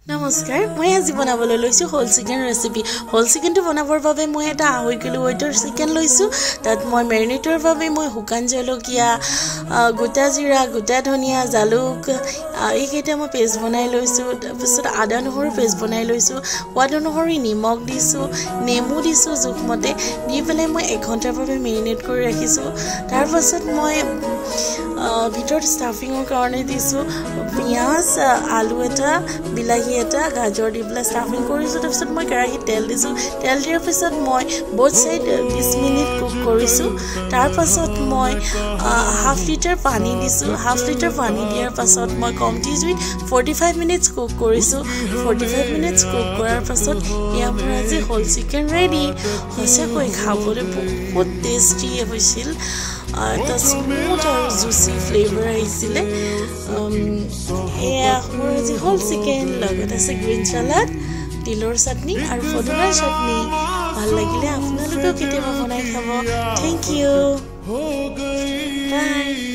নমস্কাৰ মই আজি বনাবলৈ লৈছো হোল চিকেন ৰেচিপি হোল চিকেনটো বনাবৰ বাবে মই এটা 2.5 কিলো ওয়েটৰ চিকেন লৈছো তাত মই মেৰিনেটৰ বাবে মই হুকান জলকীয়া গোটা জিৰা গোটা ধনিয়া জালুক এইকেইটা মই পেষ্ট বনাই লৈছো তাৰপিছত আদা নহৰু পেষ্ট বনাই লৈছো সোৱাদ অনুসৰি নিমখ দিছো নেমু দিছো জোখমতে দি পেলাই মই 1 ঘণ্টাৰ বাবে মেৰিনেট কৰি ৰাখিছো তাৰ পাছত মই ভিতৰত ষ্টাফিঙৰ কাৰণে দিছো পিয়াজ আলু এটা বিলাহী এটা গাজৰ দি পেলাই ষ্টাফিং কৰিছো তাৰপিছত মই কেৰাহীত তেল দিছো তেল দিয়াৰ পিছত মই both side 20 মিনিট কুক কৰিছো তাৰ পাছত মই হাফ লিটাৰ পানী দিছো হাফ লিটাৰ পানী দিয়াৰ পাছত মই কমটি জুইত 45 মিনিটছ কুক কৰিছো 45 মিনিটছ কুক কৰাৰ পাছত ইয়া মোৰ আজি হোল চিকেন ৰেডি সঁচাকৈ খাবলৈ বহুত টেষ্টি হৈছিল the smooth and juicy flavor aisile whole chicken logot ase green salad tilor chutney aru foduna chutney bhal lagile apnalokeo keteba banai khabo thank you bye